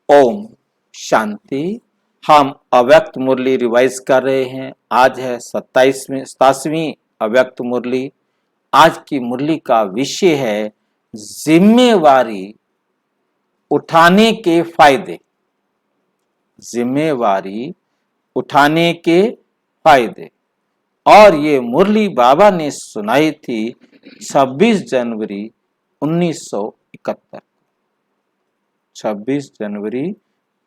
ओम शांति। हम अव्यक्त मुरली रिवाइज कर रहे हैं। आज है 27वीं अव्यक्त मुरली। आज की मुरली का विषय है जिम्मेवारी उठाने के फायदे। जिम्मेवारी उठाने के फायदे। और ये मुरली बाबा ने सुनाई थी 26 जनवरी 1971। 26 जनवरी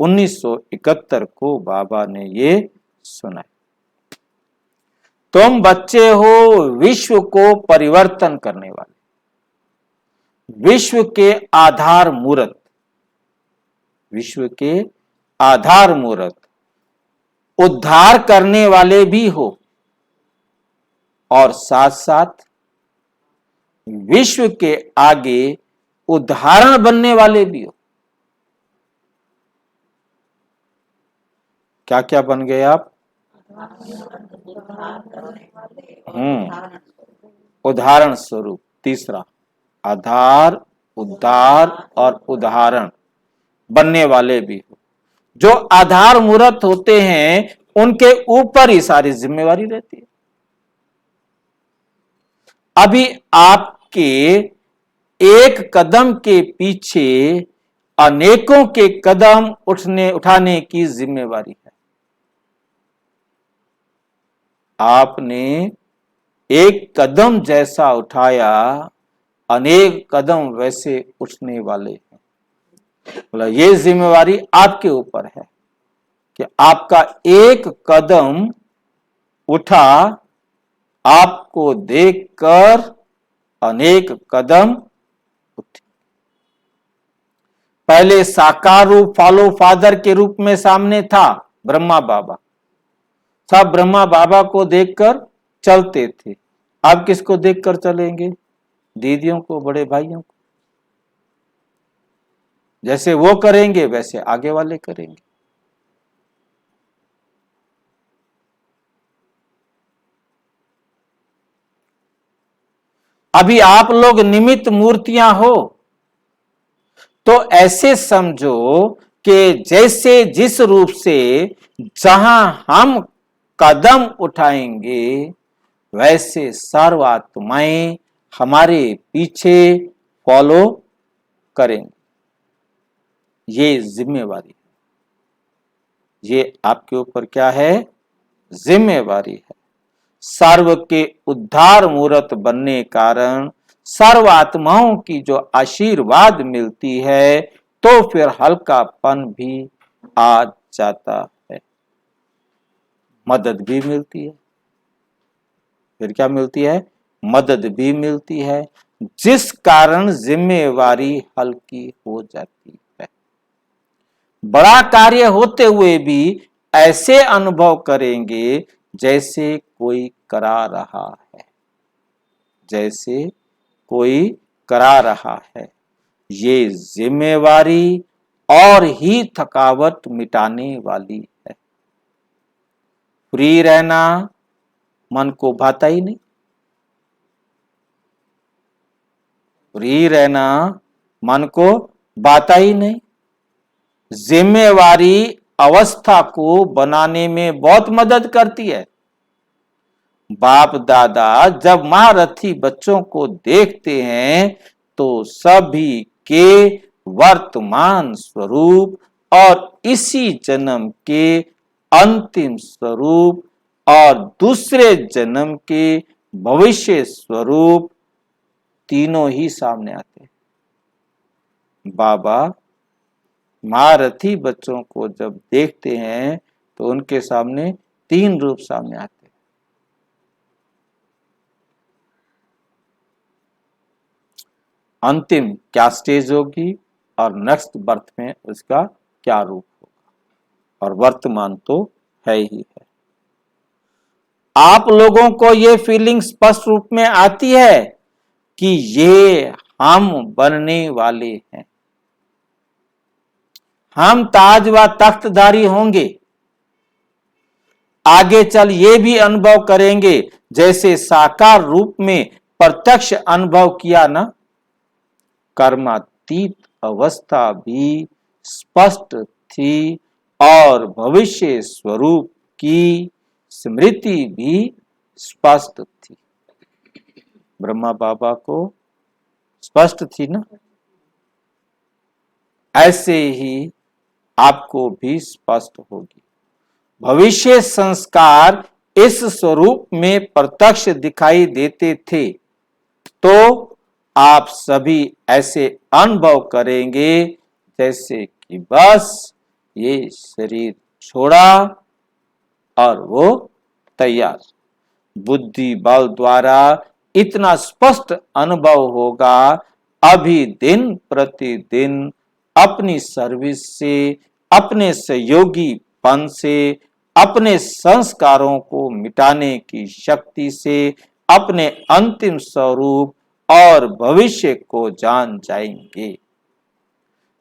1971 को बाबा ने ये सुनाई। तुम बच्चे हो विश्व को परिवर्तन करने वाले, विश्व के आधार मूर्त, विश्व के आधार मूर्त, उद्धार करने वाले भी हो और साथ साथ विश्व के आगे उदाहरण बनने वाले भी हो। क्या क्या बन गए आप? उदाहरण स्वरूप। तीसरा आधार, उद्धार और उदाहरण बनने वाले भी हो। जो आधार मूर्त होते हैं उनके ऊपर ही सारी जिम्मेवारी रहती है। अभी आपके एक कदम के पीछे अनेकों के कदम उठाने की जिम्मेवारी है। आपने एक कदम जैसा उठाया, अनेक कदम वैसे उठने वाले हैं। बोला ये जिम्मेवारी आपके ऊपर है कि आपका एक कदम उठा, आपको देखकर अनेक कदम उठे। पहले साकार रूप फॉलो फादर के रूप में सामने था ब्रह्मा बाबा। सब ब्रह्मा बाबा को देखकर चलते थे। अब किसको देखकर चलेंगे? दीदियों को, बड़े भाइयों को। जैसे वो करेंगे वैसे आगे वाले करेंगे। अभी आप लोग निमित्त मूर्तियां हो तो ऐसे समझो कि जैसे जिस रूप से जहां हम कदम उठाएंगे वैसे सर्व आत्माएं हमारे पीछे फॉलो करेंगे। ये जिम्मेवारी है। ये आपके ऊपर क्या है? जिम्मेवारी है। सर्व के उद्धार मूर्त बनने कारण सर्व आत्माओं की जो आशीर्वाद मिलती है तो फिर हल्कापन भी आ जाता है, मदद भी मिलती है। फिर क्या मिलती है? मदद भी मिलती है, जिस कारण जिम्मेवारी हल्की हो जाती है। बड़ा कार्य होते हुए भी ऐसे अनुभव करेंगे जैसे कोई करा रहा है, जैसे कोई करा रहा है। ये जिम्मेवारी और ही थकावट मिटाने वाली है। फ्री रहना मन को भाता ही नहीं। फ्री रहना मन को भाता ही नहीं। जिम्मेवारी अवस्था को बनाने में बहुत मदद करती है। बाप दादा जब महारथी बच्चों को देखते हैं तो सभी के वर्तमान स्वरूप और इसी जन्म के अंतिम स्वरूप और दूसरे जन्म के भविष्य स्वरूप तीनों ही सामने आते हैं। बाबा महारथी बच्चों को जब देखते हैं तो उनके सामने तीन रूप सामने आते हैं। अंतिम क्या स्टेज होगी और नेक्स्ट बर्थ में उसका क्या रूप होगा, और वर्तमान तो है ही है। आप लोगों को ये फीलिंग स्पष्ट रूप में आती है कि ये हम बनने वाले हैं। हम ताज व तख्तधारी होंगे। आगे चल ये भी अनुभव करेंगे जैसे साकार रूप में प्रत्यक्ष अनुभव किया ना, कर्मातीत अवस्था भी स्पष्ट थी और भविष्य स्वरूप की स्मृति भी स्पष्ट थी। ब्रह्मा बाबा को स्पष्ट थी ना, ऐसे ही आपको भी स्पष्ट होगी। भविष्य संस्कार इस स्वरूप में प्रत्यक्ष दिखाई देते थे, तो आप सभी ऐसे अनुभव करेंगे जैसे कि बस ये शरीर छोड़ा और वो तैयार। बुद्धि बल द्वारा इतना स्पष्ट अनुभव होगा। अभी दिन प्रतिदिन अपनी सर्विस से, अपने सहयोगीपन से, अपने संस्कारों को मिटाने की शक्ति से अपने अंतिम स्वरूप और भविष्य को जान जाएंगे।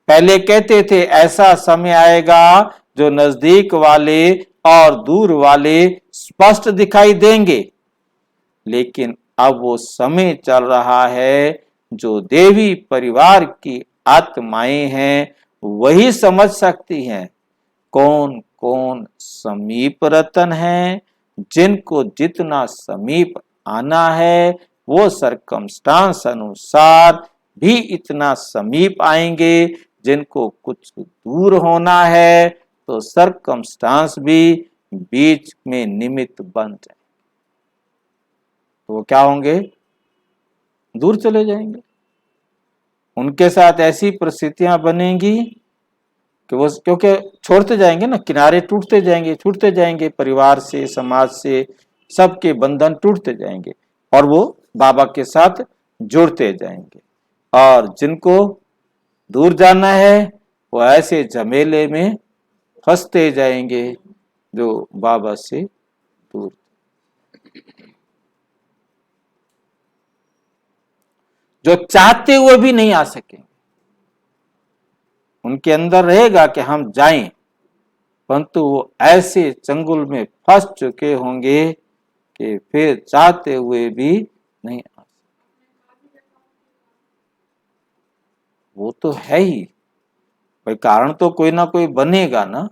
पहले कहते थे ऐसा समय आएगा जो नजदीक वाले और दूर वाले स्पष्ट दिखाई देंगे, लेकिन अब वो समय चल रहा है जो देवी परिवार की आत्माएं हैं वही समझ सकती हैं कौन कौन समीप रतन है। जिनको जितना समीप आना है वो सरकमस्टांस अनुसार भी इतना समीप आएंगे। जिनको कुछ दूर होना है तो सरकमस्टांस भी बीच में निमित्त बन जाए, तो वो क्या होंगे, दूर चले जाएंगे। उनके साथ ऐसी परिस्थितियां बनेंगी कि वो, क्योंकि छोड़ते जाएंगे ना, किनारे टूटते जाएंगे, छूटते जाएंगे, परिवार से, समाज से, सबके बंधन टूटते जाएंगे और वो बाबा के साथ जुड़ते जाएंगे। और जिनको दूर जाना है वो ऐसे झमेले में फंसते जाएंगे जो बाबा से दूर। जो चाहते हुए भी नहीं आ सकेंगे, उनके अंदर रहेगा कि हम जाएं, परंतु वो ऐसे चंगुल में फंस चुके होंगे कि फिर चाहते हुए भी नहीं आ सकते। वो तो है ही भाई, कारण तो कोई ना कोई बनेगा ना।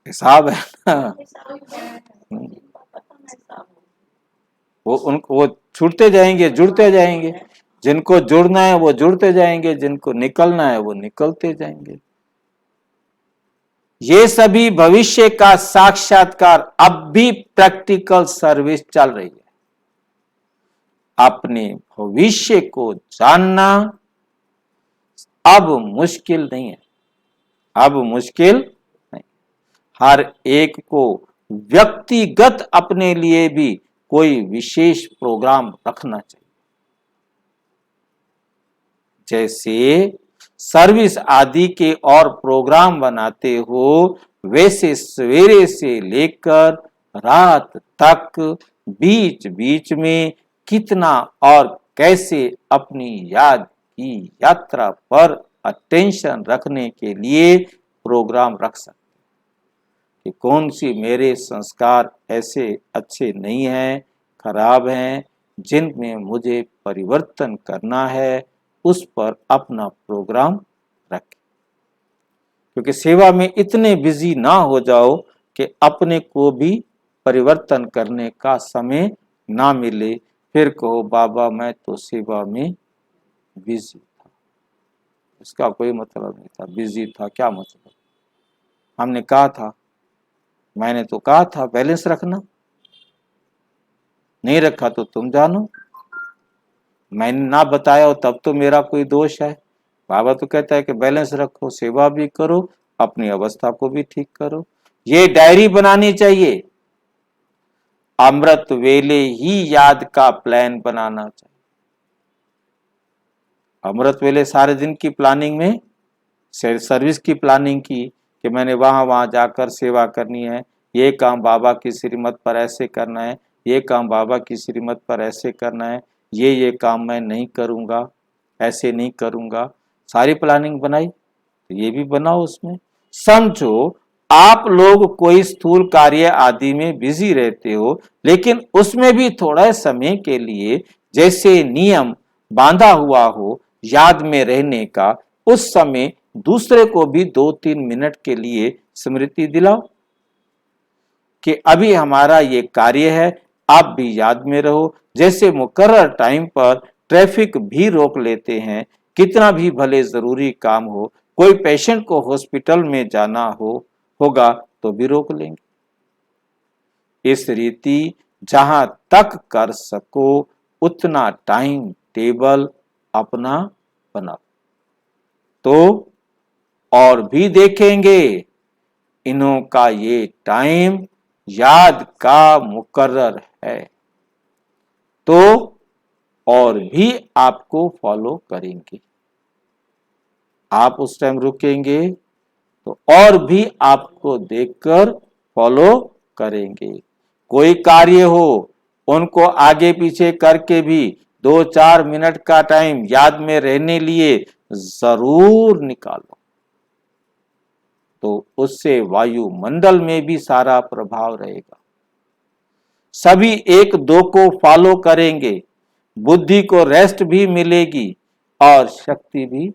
हिसाब है ना, वो छूटते जाएंगे, जुड़ते जाएंगे। जिनको जुड़ना है वो जुड़ते जाएंगे, जिनको निकलना है वो निकलते जाएंगे। ये सभी भविष्य का साक्षात्कार अब भी प्रैक्टिकल सर्विस चल रही है। अपने भविष्य को जानना अब मुश्किल नहीं है, अब मुश्किल नहीं। हर एक को व्यक्तिगत अपने लिए भी कोई विशेष प्रोग्राम रखना चाहिए। जैसे सर्विस आदि के और प्रोग्राम बनाते हो, वैसे सवेरे से लेकर रात तक बीच बीच में कितना और कैसे अपनी याद की यात्रा पर अटेंशन रखने के लिए प्रोग्राम रख सकते कि कौन सी मेरे संस्कार ऐसे अच्छे नहीं हैं, खराब हैं, जिनमें मुझे परिवर्तन करना है, उस पर अपना प्रोग्राम रखें। क्योंकि सेवा में इतने बिजी ना हो जाओ कि अपने को भी परिवर्तन करने का समय ना मिले, फिर कहो बाबा मैं तो सेवा में बिजी था। इसका कोई मतलब नहीं था, बिजी था क्या मतलब। हमने कहा था, मैंने तो कहा था बैलेंस रखना, नहीं रखा तो तुम जानो। मैंने ना बताया हो तब तो मेरा कोई दोष है। बाबा तो कहता है कि बैलेंस रखो, सेवा भी करो, अपनी अवस्था को भी ठीक करो। ये डायरी बनानी चाहिए। अमृत वेले ही याद का प्लान बनाना चाहिए। अमृत वेले सारे दिन की प्लानिंग में सर्विस की प्लानिंग की कि मैंने वहां जाकर सेवा करनी है, ये काम बाबा की श्रीमत पर ऐसे करना है, ये काम बाबा की श्रीमत पर ऐसे करना है, ये काम मैं नहीं करूंगा, ऐसे नहीं करूंगा। सारी प्लानिंग बनाई, तो ये भी बनाओ। उसमें समझो आप लोग कोई स्थूल कार्य आदि में बिजी रहते हो, लेकिन उसमें भी थोड़ा समय के लिए जैसे नियम बांधा हुआ हो याद में रहने का, उस समय दूसरे को भी 2-3 मिनट के लिए स्मृति दिलाओ कि अभी हमारा ये कार्य है, आप भी याद में रहो। जैसे मुकर्रर टाइम पर ट्रैफिक भी रोक लेते हैं, कितना भी भले जरूरी काम हो, कोई पेशेंट को हॉस्पिटल में जाना होगा तो भी रोक लेंगे। इस रीति जहां तक कर सको उतना टाइम टेबल अपना बनाओ। तो और भी देखेंगे इन्हों का ये टाइम याद का मुकर्रर है, तो और भी आपको फॉलो करेंगे। आप उस टाइम रुकेंगे तो और भी आपको देखकर फॉलो करेंगे। कोई कार्य हो उनको आगे पीछे करके भी 2-4 मिनट का टाइम याद में रहने लिए जरूर निकालो, तो उससे वायुमंडल में भी सारा प्रभाव रहेगा। सभी 1-2 को फॉलो करेंगे, बुद्धि को रेस्ट भी मिलेगी और शक्ति भी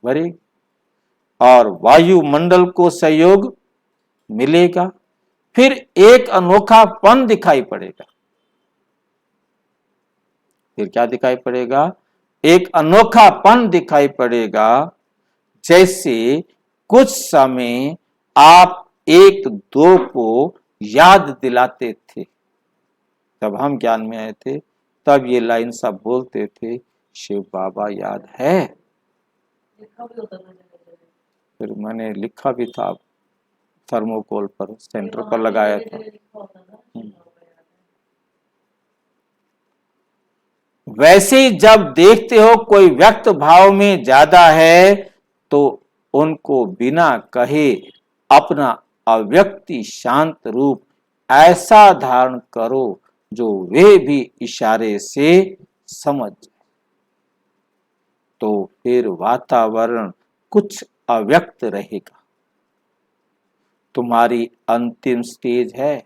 बढ़ेगी और वायुमंडल को सहयोग मिलेगा। फिर एक अनोखापन दिखाई पड़ेगा। फिर क्या दिखाई पड़ेगा? एक अनोखापन दिखाई पड़ेगा। जैसे कुछ समय आप 1-2 को याद दिलाते थे, जब हम ज्ञान में आए थे तब ये लाइन सब बोलते थे, शिव बाबा याद है। फिर मैंने लिखा भी था, थर्मोकोल पर सेंटर पर लगाया था। वैसे ही जब देखते हो कोई व्यक्त भाव में ज्यादा है तो उनको बिना कहे अपना अव्यक्ति शांत रूप ऐसा धारण करो जो वे भी इशारे से समझ जाए। तो फिर वातावरण कुछ अव्यक्त रहेगा। तुम्हारी अंतिम स्टेज है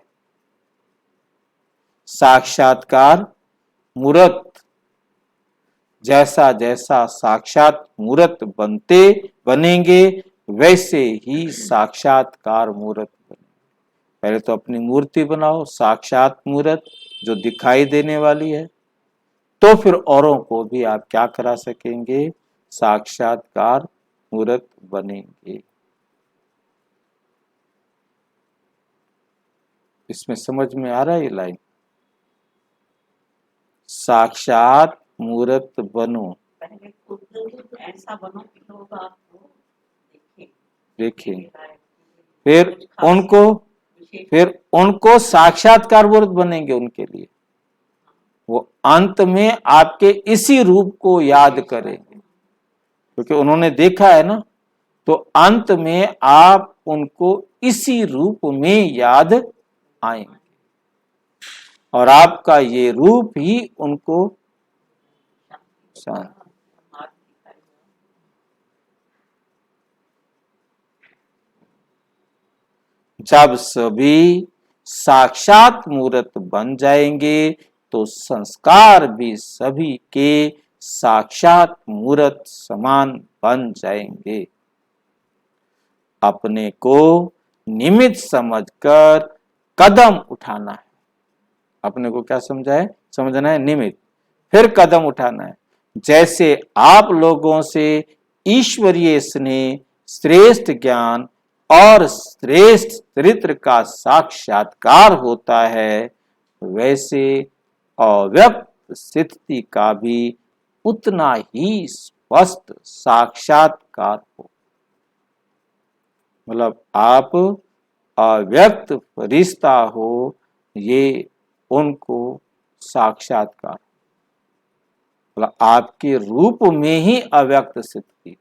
साक्षात्कार मूर्त। जैसा जैसा साक्षात मूर्त बनेंगे वैसे ही साक्षात्कार मूर्त बने। पहले तो अपनी मूर्ति बनाओ साक्षात मूर्त जो दिखाई देने वाली है, तो फिर औरों को भी आप क्या करा सकेंगे? साक्षात्कार मूर्त बनेंगे। इसमें समझ में आ रहा है ये लाइन? साक्षात मूर्त बनो। पहले खुद ऐसा बनो कि लोग आपको देखें, फिर उनको साक्षात्कार मूर्त बनेंगे। उनके लिए वो अंत में आपके इसी रूप को याद करेंगे, क्योंकि उन्होंने देखा है ना। तो अंत में आप उनको इसी रूप में याद आएंगे और आपका ये रूप ही उनको शांत। जब सभी साक्षात मूर्त बन जाएंगे तो संस्कार भी सभी के साक्षात मूर्त समान बन जाएंगे। अपने को निमित्त समझकर कदम उठाना है। अपने को क्या समझना है? निमित्त। फिर कदम उठाना है। जैसे आप लोगों से ईश्वरीय स्नेह, श्रेष्ठ ज्ञान और श्रेष्ठ चरित्र का साक्षात्कार होता है, वैसे अव्यक्त स्थिति का भी उतना ही स्पष्ट साक्षात्कार हो। मतलब आप अव्यक्त फरिश्ता हो, ये उनको साक्षात्कार। मतलब आपके रूप में ही अव्यक्त स्थिति हो,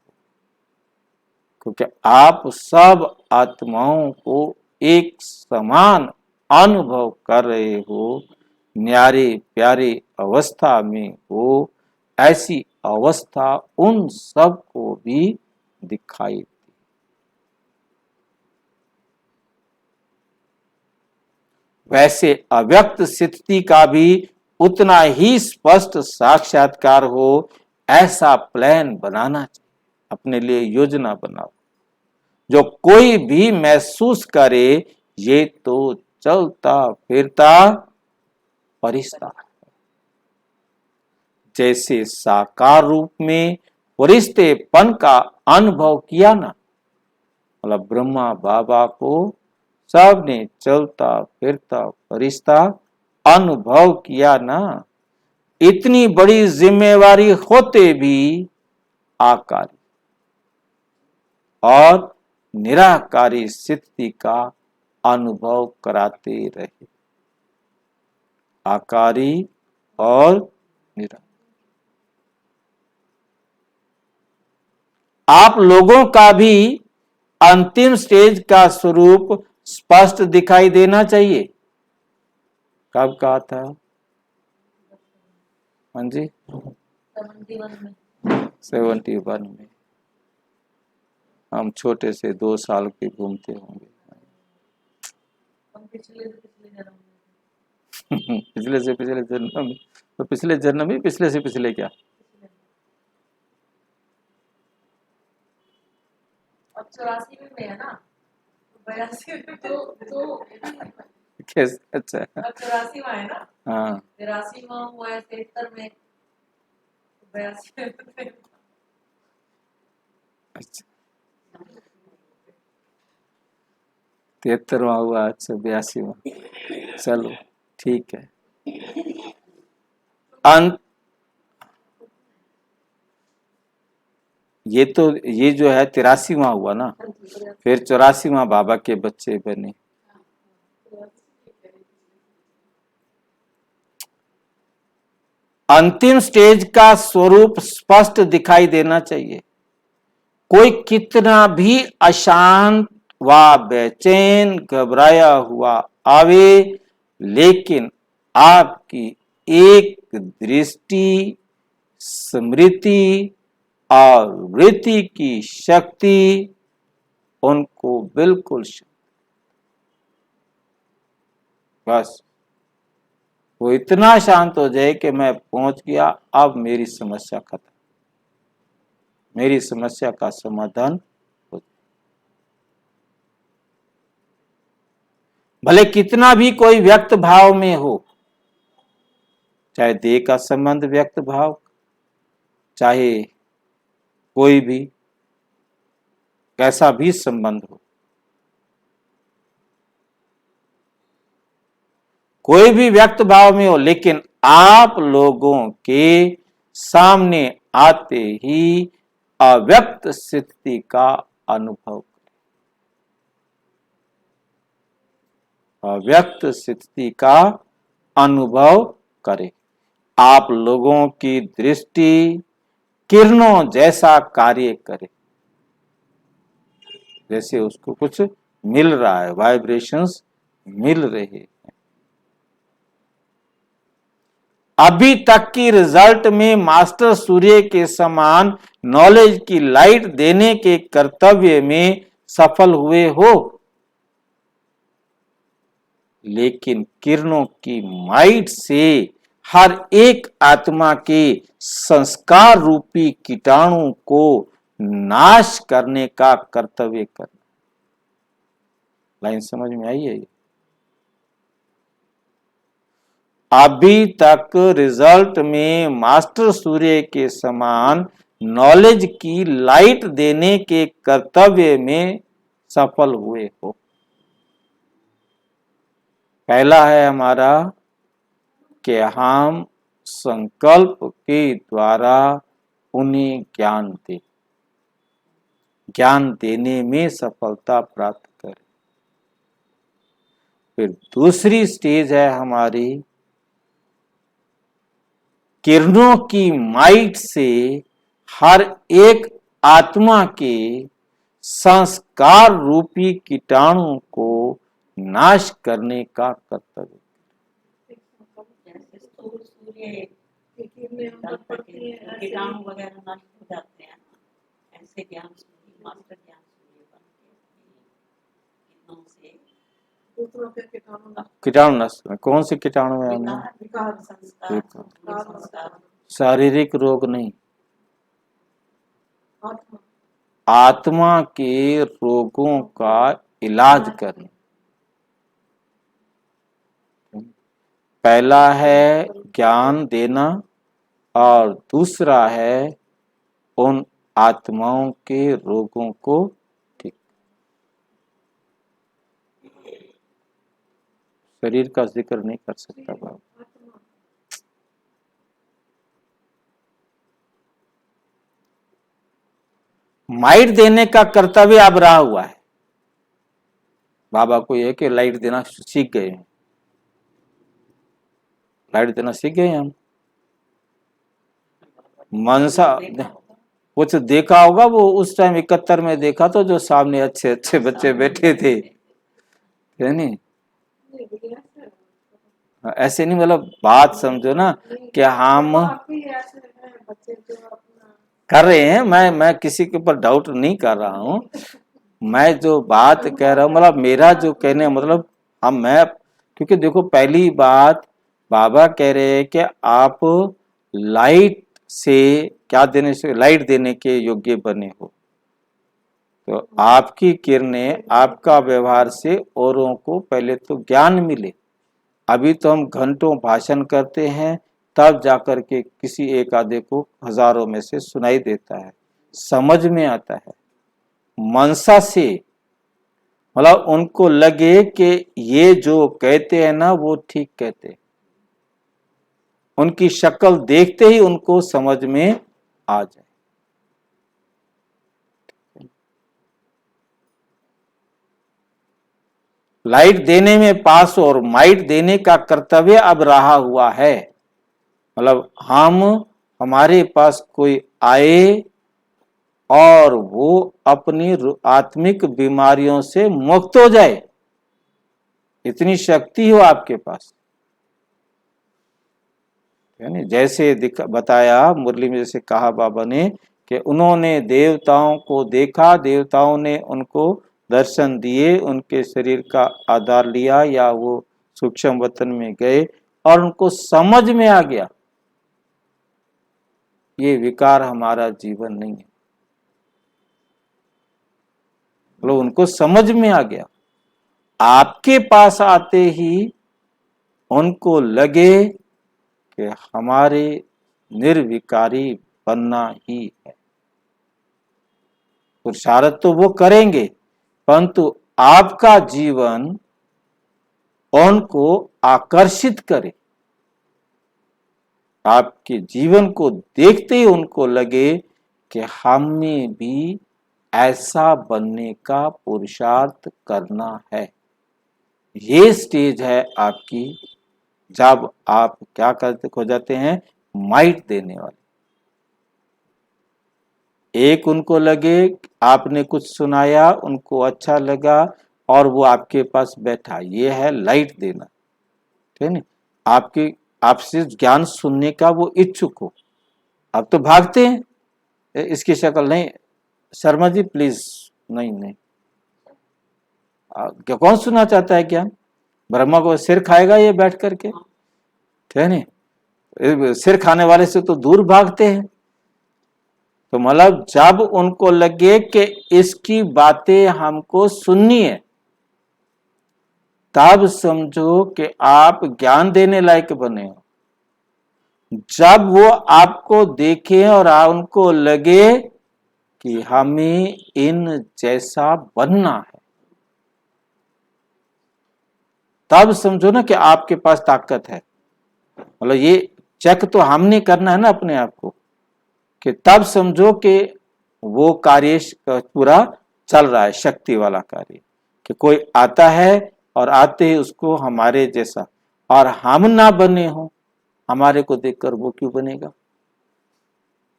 क्योंकि आप सब आत्माओं को एक समान अनुभव कर रहे हो, न्यारे प्यारे अवस्था में हो। ऐसी अवस्था उन सब को भी दिखाई। वैसे अव्यक्त स्थिति का भी उतना ही स्पष्ट साक्षात्कार हो, ऐसा प्लान बनाना चाहिए। अपने लिए योजना बनाओ जो कोई भी महसूस करे ये तो चलता फिरता फरिश्ता है। जैसे साकार रूप में फरिश्तेपन का अनुभव किया ना, मतलब ब्रह्मा बाबा को सबने चलता फिरता फरिश्ता अनुभव किया ना, इतनी बड़ी जिम्मेवारी होते भी आकारी और निराकारी स्थिति का अनुभव कराते रहे। आकारी और निराकारी। आप लोगों का भी अंतिम स्टेज का स्वरूप स्पष्ट दिखाई देना चाहिए। कब कहा था? हाँ जी, 71 में। हम छोटे से 2 साल के घूमते होंगे। पिछले से पिछले जन्म में, तो पिछले जन्म में पिछले से पिछले क्या? अब 84 में है ना, 82 में तो कैसे? अच्छा, अब 84 में है ना, हाँ 83 में हुआ है, 73 में, 82 में। अच्छा, 73वां हुआ। अच्छा, 82वां। चलो ठीक है। अंत ये जो है 83वां हुआ ना, फिर 84वां बाबा के बच्चे बने। अंतिम स्टेज का स्वरूप स्पष्ट दिखाई देना चाहिए। कोई कितना भी अशांत व बेचैन घबराया हुआ आवे, लेकिन आपकी एक दृष्टि, स्मृति और वृत्ति की शक्ति उनको बिल्कुल बस वो इतना शांत हो जाए कि मैं पहुंच गया, अब मेरी समस्या खत्म, मेरी समस्या का समाधान हो। भले कितना भी कोई व्यक्त भाव में हो, चाहे देह का संबंध व्यक्त भाव, चाहे कोई भी कैसा भी संबंध हो, कोई भी व्यक्त भाव में हो, लेकिन आप लोगों के सामने आते ही अव्यक्त स्थिति का अनुभव करें। अव्यक्त स्थिति का अनुभव करें। आप लोगों की दृष्टि किरणों जैसा कार्य करे, जैसे उसको कुछ मिल रहा है, वाइब्रेशंस मिल रहे हैं। अभी तक की रिजल्ट में मास्टर सूर्य के समान नॉलेज की लाइट देने के कर्तव्य में सफल हुए हो, लेकिन किरणों की माइट से हर एक आत्मा के संस्कार रूपी कीटाणु को नाश करने का कर्तव्य करना। लाइन समझ में आई है? अभी तक रिजल्ट में मास्टर सूर्य के समान नॉलेज की लाइट देने के कर्तव्य में सफल हुए हो। पहला है हमारा कि हम संकल्प के द्वारा उन्हें ज्ञान दें, ज्ञान देने में सफलता प्राप्त करें। फिर दूसरी स्टेज है हमारी, किरणों की माइट से हर एक आत्मा के संस्कार रूपी कीटाणु को नाश करने का कर्तव्य। जैसे सूर्य कीटाणु वगैरह नष्ट हो जाते हैं, ऐसे ज्ञान सूर्य, मास्टर ज्ञान सूर्य बन के किरणों से दूसरों के कीटाणु नष्ट कीटाणु नष्ट में कौन से कीटाणु है हमने? विकार संस्कार विकार। विकार संस्कार शारीरिक रोग नहीं, आत्मा आत्मा के रोगों का इलाज करने। पहला है ज्ञान देना और दूसरा है उन आत्माओं के रोगों को ठीक। शरीर का जिक्र नहीं कर सकता बाबा। आत्मा माइट देने का कर्तव्य अब रहा हुआ है। बाबा को यह कि लाइट देना सीख गए हैं, लाइट देना सीख गए हम। मनसा कुछ देखा होगा, वो उस टाइम 71 में देखा तो जो सामने अच्छे अच्छे बच्चे बैठे थे, है नहीं? ऐसे नहीं, मतलब बात समझो ना कि हम बच्चे जो अपना कर रहे हैं। मैं किसी के ऊपर डाउट नहीं कर रहा हूँ। मैं जो बात कह रहा हूँ, मतलब मेरा जो कहने का मतलब हम मैं क्योंकि देखो पहली बात बाबा कह रहे हैं कि आप लाइट से क्या देने से लाइट देने के योग्य बने हो, तो आपकी किरणें आपका व्यवहार से औरों को पहले तो ज्ञान मिले। अभी तो हम घंटों भाषण करते हैं, तब जाकर के किसी एक आधे को हजारों में से सुनाई देता है, समझ में आता है। मनसा से मतलब उनको लगे कि ये जो कहते हैं ना वो ठीक कहते हैं, उनकी शक्ल देखते ही उनको समझ में आ जाए। लाइट देने में पास और माइट देने का कर्तव्य अब रहा हुआ है। मतलब हम हमारे पास कोई आए और वो अपनी आत्मिक बीमारियों से मुक्त हो जाए, इतनी शक्ति हो आपके पास, यानी जैसे बताया मुरली में, जैसे कहा बाबा ने कि उन्होंने देवताओं को देखा, देवताओं ने उनको दर्शन दिए, उनके शरीर का आधार लिया या वो सूक्ष्म वतन में गए और उनको समझ में आ गया ये विकार हमारा जीवन नहीं है। मतलब उनको समझ में आ गया। आपके पास आते ही उनको लगे कि हमारे निर्विकारी बनना ही है। पुरुषार्थ तो वो करेंगे, परंतु आपका जीवन उनको आकर्षित करे। आपके जीवन को देखते ही उनको लगे कि हमें भी ऐसा बनने का पुरुषार्थ करना है। ये स्टेज है आपकी, जब आप क्या करते हो जाते हैं, माइट देने वाले। एक उनको लगे आपने कुछ सुनाया, उनको अच्छा लगा और वो आपके पास बैठा, ये है लाइट देना, ठीक है ना? आपके आपसे ज्ञान सुनने का वो इच्छुक हो। अब तो भागते हैं, इसकी शक्ल नहीं, शर्मा जी प्लीज, नहीं नहीं, क्या कौन सुनना चाहता है ज्ञान? ब्रह्मा को सिर खाएगा ये बैठ करके, ठीक है नहीं? सिर खाने वाले से तो दूर भागते हैं। तो मतलब जब उनको लगे कि इसकी बातें हमको सुननी है, तब समझो कि आप ज्ञान देने लायक बने हो। जब वो आपको देखें और उनको लगे कि हमें इन जैसा बनना है, तब समझो ना कि आपके पास ताकत है। मतलब ये चेक तो हमने करना है ना अपने आप को, कि तब समझो कि वो कार्य पूरा चल रहा है, शक्ति वाला कार्य, कि कोई आता है और आते ही उसको हमारे जैसा, और हम ना बने हो, हमारे को देखकर वो क्यों बनेगा?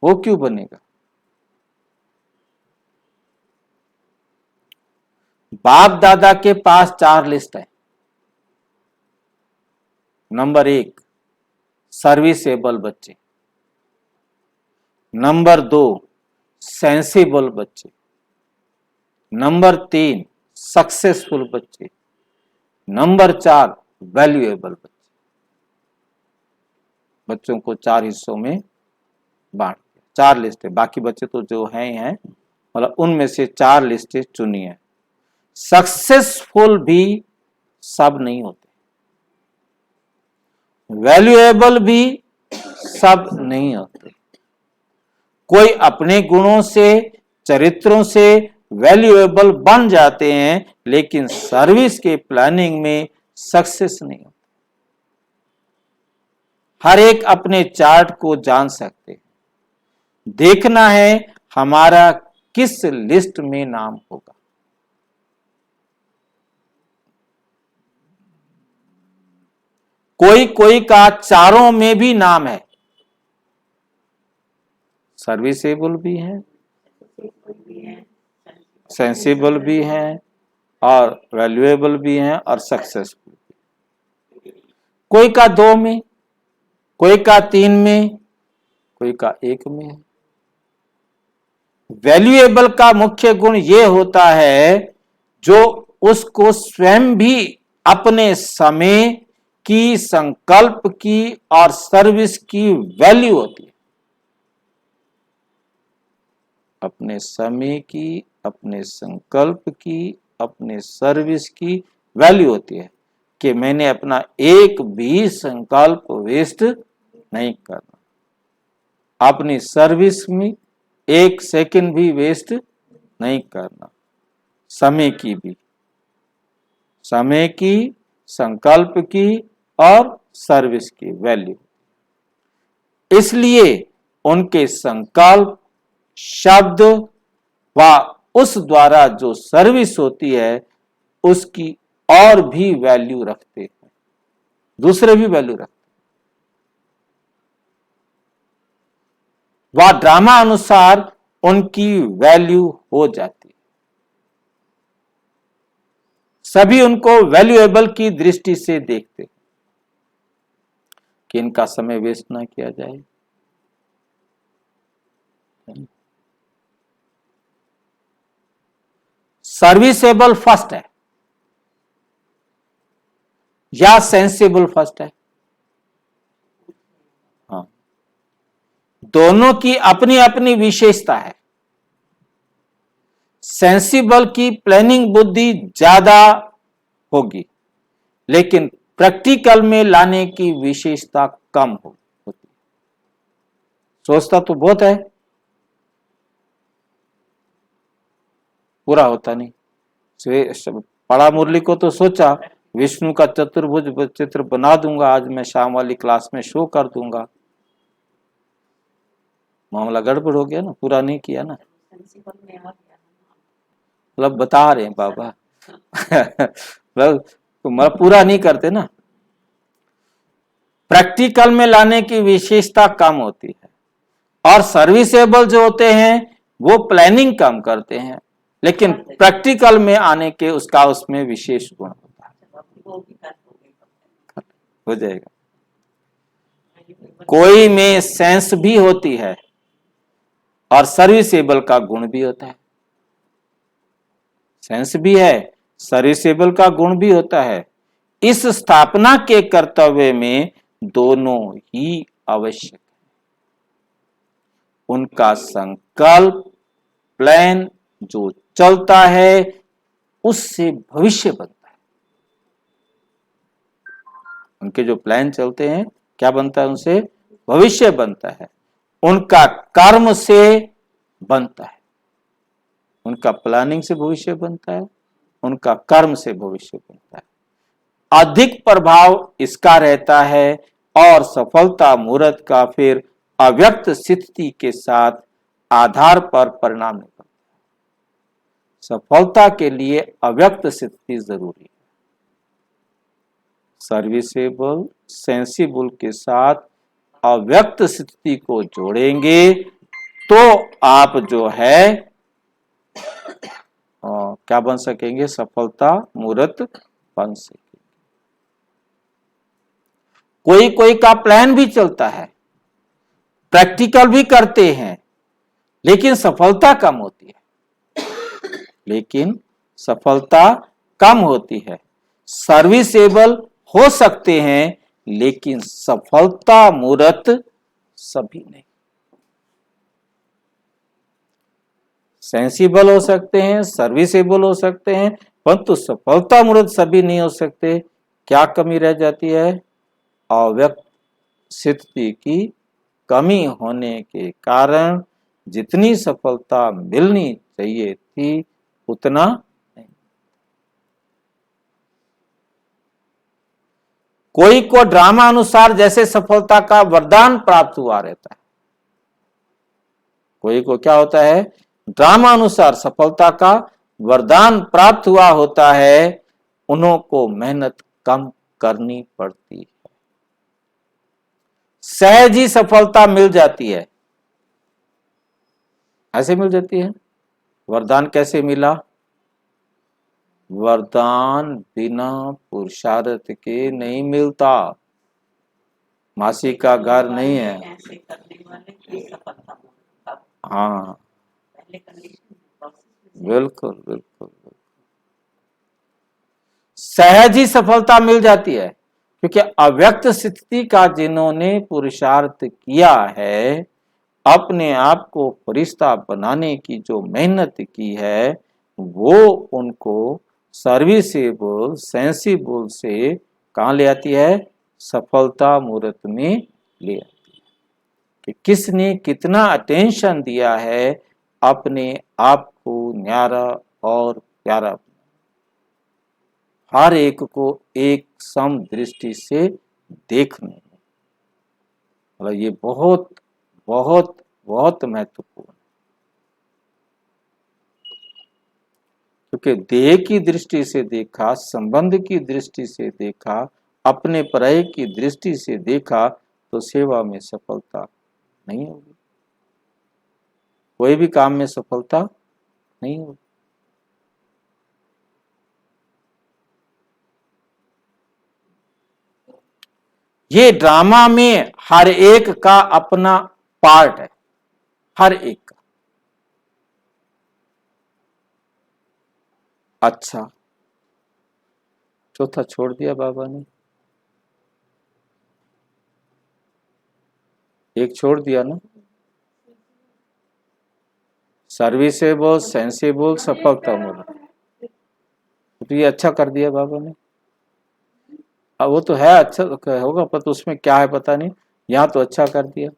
वो क्यों बनेगा? बाप दादा के पास 4 लिस्ट है। नंबर 1 सर्विसेबल बच्चे, नंबर 2 सेंसिबल बच्चे, नंबर 3 सक्सेसफुल बच्चे, नंबर 4 वैल्यूएबल बच्चे। बच्चों को 4 हिस्सों में बांट दिया, 4 लिस्टें, बाकी बच्चे तो जो हैं मतलब उनमें से 4 लिस्टें चुनी है। सक्सेसफुल भी सब नहीं होते, वैल्यूएबल भी सब नहीं होते। कोई अपने गुणों से, चरित्रों से वैल्यूएबल बन जाते हैं, लेकिन सर्विस के प्लानिंग में सक्सेस नहीं होती। हर एक अपने चार्ट को जान सकते हैं, देखना है हमारा किस लिस्ट में नाम होगा। कोई कोई का चारों में भी नाम है, सर्विसेबल भी है, सेंसिबल भी है, और वैल्यूएबल भी है, और सक्सेसफुल भी। कोई का 2 में, कोई का 3 में, कोई का 1 में है। वैल्यूएबल का मुख्य गुण यह होता है जो उसको स्वयं भी अपने समय की, संकल्प की और सर्विस की वैल्यू होती है। अपने समय की, अपने संकल्प की, अपने सर्विस की वैल्यू होती है कि मैंने अपना एक भी संकल्प वेस्ट नहीं करना, अपनी सर्विस में 1 सेकंड भी वेस्ट नहीं करना। समय की भी, समय की, संकल्प की और सर्विस की वैल्यू। इसलिए उनके संकल्प, शब्द व उस द्वारा जो सर्विस होती है उसकी और भी वैल्यू रखते हैं, दूसरे भी वैल्यू रखते हैं। वह ड्रामा अनुसार उनकी वैल्यू हो जाती है। सभी उनको वैल्यूएबल की दृष्टि से देखते हैं कि इनका समय वेस्ट ना किया जाए। सर्विसेबल फर्स्ट है या सेंसिबल फर्स्ट है? हाँ, दोनों की अपनी अपनी विशेषता है। सेंसिबल की प्लानिंग बुद्धि ज्यादा होगी, लेकिन प्रैक्टिकल में लाने की विशेषता कम होती। सोचता तो बहुत है, पूरा होता नहीं। पढ़ा मुरली को तो सोचा विष्णु का चतुर्भुज चित्र बना दूंगा, आज मैं शाम वाली क्लास में शो कर दूंगा। मामला गड़बड़ हो गया ना, पूरा नहीं किया ना। मतलब बता रहे हैं बाबा मतलब तुम्हारा पूरा नहीं करते ना। प्रैक्टिकल में लाने की विशेषता कम होती है, और सर्विसेबल जो होते हैं वो प्लानिंग कम करते हैं, लेकिन प्रैक्टिकल में आने के उसका उसमें विशेष गुण होता है। हो जाएगा। कोई में सेंस भी होती है और सर्विसेबल का गुण भी होता है। सेंस भी है, सर्विसेबल का गुण भी होता है। इस स्थापना के कर्तव्य में दोनों ही आवश्यक है। उनका संकल्प, प्लान जो चलता है उससे भविष्य बनता है। उनके जो प्लान चलते हैं क्या बनता है? उनसे भविष्य बनता है। उनका कर्म से बनता है, उनका प्लानिंग से भविष्य बनता है, उनका कर्म से भविष्य बनता है। अधिक प्रभाव इसका रहता है और सफलता मुहूर्त का फिर अव्यक्त स्थिति के साथ आधार पर परिणाम निकलता है। सफलता के लिए अव्यक्त स्थिति जरूरी है। सर्विसेबल, सेंसिबल के साथ अव्यक्त स्थिति को जोड़ेंगे तो आप जो है क्या बन सकेंगे? सफलता मूर्त बन सकेंगे। कोई कोई का प्लान भी चलता है, प्रैक्टिकल भी करते हैं, लेकिन सफलता कम होती है। लेकिन सफलता कम होती है। सर्विसेबल हो सकते हैं, लेकिन सफलता मूर्त सभी नहीं। सेंसिबल हो सकते हैं, सर्विसेबल हो सकते हैं, परंतु सफलता मूर्त सभी नहीं हो सकते। क्या कमी रह जाती है? अव्यक्त स्थिति की कमी होने के कारण जितनी सफलता मिलनी चाहिए थी उतना नहीं। कोई को ड्रामा अनुसार जैसे सफलता का वरदान प्राप्त हुआ रहता है, कोई को क्या होता है? ड्रामा अनुसार सफलता का वरदान प्राप्त हुआ होता है, उन्हों को मेहनत कम करनी पड़ती है, सहज ही सफलता मिल जाती है। ऐसे मिल जाती है। वरदान कैसे मिला? वरदान बिना पुरुषार्थ के नहीं मिलता। मासी का घर नहीं है। ऐसे करने वाले की सफलता होगा। हाँ, पहले कंडीशन बिल्कुल बिल्कुल। सहज ही सफलता मिल जाती है, क्योंकि अव्यक्त स्थिति का जिन्होंने पुरुषार्थ किया है, अपने आप को फरिश्ता बनाने की जो मेहनत की है, वो उनको सर्विसेबल सेंसिबल से कहाँ ले आती है? सफलता मूर्त में ले आती है। कि किसने कितना अटेंशन दिया है अपने आप को न्यारा और प्यारा, हर एक को एक सम दृष्टि से देखने में। मतलब ये बहुत बहुत बहुत महत्वपूर्ण, क्योंकि देह की दृष्टि से देखा, संबंध की दृष्टि से देखा, अपने पराये की दृष्टि से देखा, तो सेवा में सफलता नहीं होगी, कोई भी काम में सफलता नहीं होगी। ये ड्रामा में हर एक का अपना पार्ट है, हर एक का। अच्छा, चौथा छोड़ दिया बाबा ने, एक छोड़ दिया ना, सर्विसेबल सेंसिबल सफलता मूर्त। तो ये अच्छा कर दिया बाबा ने। अब वो तो है अच्छा होगा, पर तो उसमें क्या है पता नहीं। यहाँ तो अच्छा कर दिया,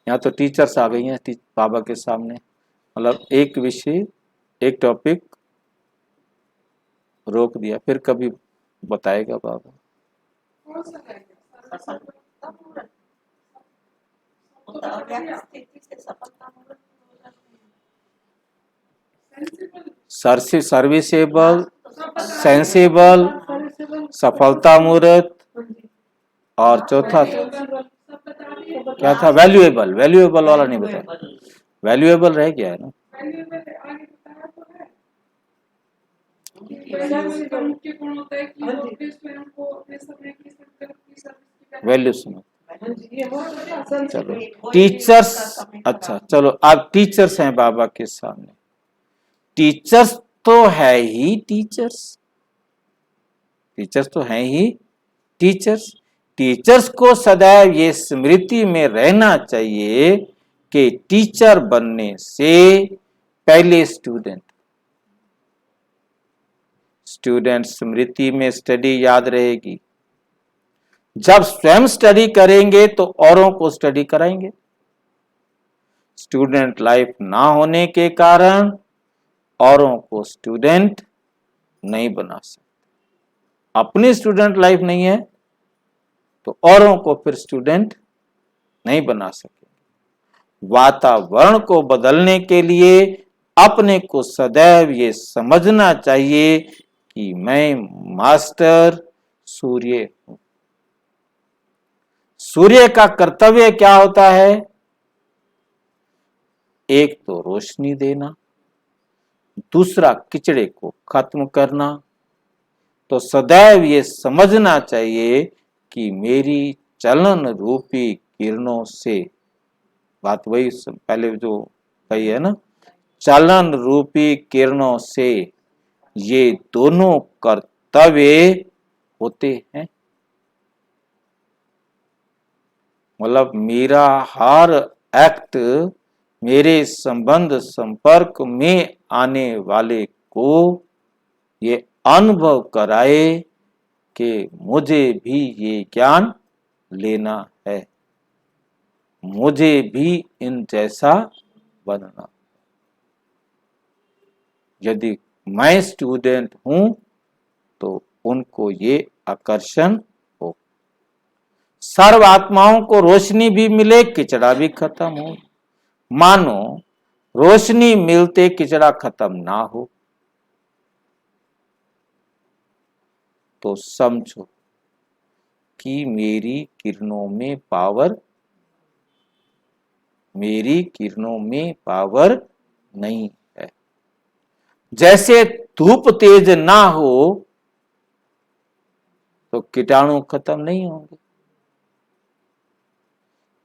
यहाँ तो टीचर्स आ गई हैं बाबा के सामने। मतलब एक विषय एक टॉपिक रोक दिया, फिर कभी बताएगा बाबा। सर्विसेबल सेंसिबल सफलता मूर्त, और चौथा क्या था? वैल्यूएबल। वैल्यूएबल वाला नहीं बताया, वैल्यूएबल रह गया है ना। वैल्यू सुनो, चलो टीचर्स। अच्छा चलो, आप टीचर्स हैं बाबा के सामने। टीचर्स तो है ही टीचर्स, टीचर्स तो हैं ही टीचर्स। टीचर्स को सदैव ये स्मृति में रहना चाहिए कि टीचर बनने से पहले स्टूडेंट स्मृति में स्टडी याद रहेगी। जब स्वयं स्टडी करेंगे तो औरों को स्टडी कराएंगे। स्टूडेंट लाइफ ना होने के कारण औरों को स्टूडेंट नहीं बना सकते। अपनी स्टूडेंट लाइफ नहीं है तो औरों को फिर स्टूडेंट नहीं बना सके। वातावरण को बदलने के लिए अपने को सदैव ये समझना चाहिए कि मैं मास्टर सूर्य हूं। सूर्य का कर्तव्य क्या होता है? एक तो रोशनी देना, दूसरा किचड़े को खत्म करना। तो सदैव ये समझना चाहिए कि मेरी चलन रूपी किरणों से, बात वही पहले जो कही है ना, चलन रूपी किरणों से ये दोनों तब ये होते हैं। मतलब मेरा हर एक्ट मेरे संबंध संपर्क में आने वाले को ये अनुभव कराए कि मुझे भी ये ज्ञान लेना है, मुझे भी इन जैसा बनना। यदि मैं स्टूडेंट हूं तो उनको ये आकर्षण हो। सर्व आत्माओं को रोशनी भी मिले, किचड़ा भी खत्म हो। मानो रोशनी मिलते किचड़ा खत्म ना हो तो समझो कि मेरी किरणों में पावर नहीं है। जैसे धूप तेज ना हो तो कीटाणु खत्म नहीं होंगे।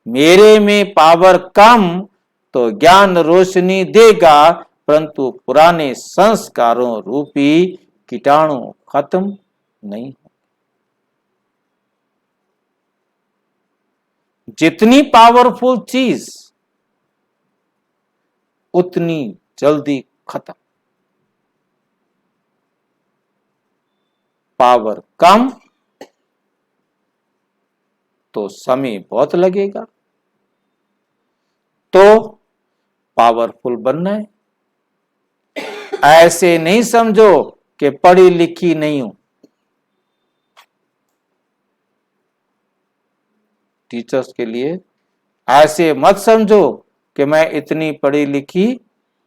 मेरे में पावर कम तो ज्ञान रोशनी देगा, परंतु पुराने संस्कारों रूपी कीटाणु खत्म नहीं। जितनी पावरफुल चीज उतनी जल्दी खत्म। पावर कम तो समय बहुत लगेगा। तो पावरफुल बनना है। ऐसे नहीं समझो कि पढ़ी लिखी नहीं हूं। टीचर्स के लिए ऐसे मत समझो कि मैं इतनी पढ़ी लिखी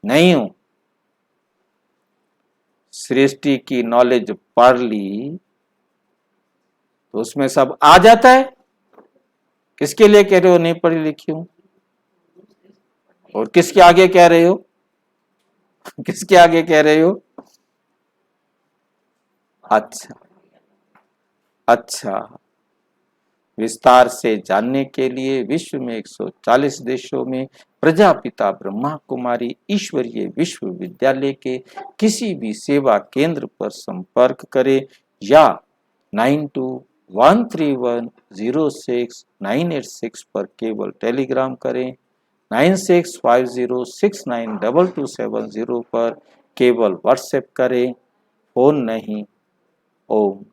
नहीं हूं। सृष्टि की नॉलेज पढ़ ली तो उसमें सब आ जाता है। किसके लिए कह रहे हो नहीं पढ़ी लिखी हूं? और किसके आगे कह रहे हो? किसके आगे कह रहे हो? अच्छा, विस्तार से जानने के लिए विश्व में 140 देशों में प्रजापिता ब्रह्मा कुमारी ईश्वरीय विश्वविद्यालय के किसी भी सेवा केंद्र पर संपर्क करें या 9213106986 पर केवल टेलीग्राम करें। 9650692270 पर केवल व्हाट्सएप करें, फोन नहीं। ओम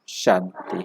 शांति।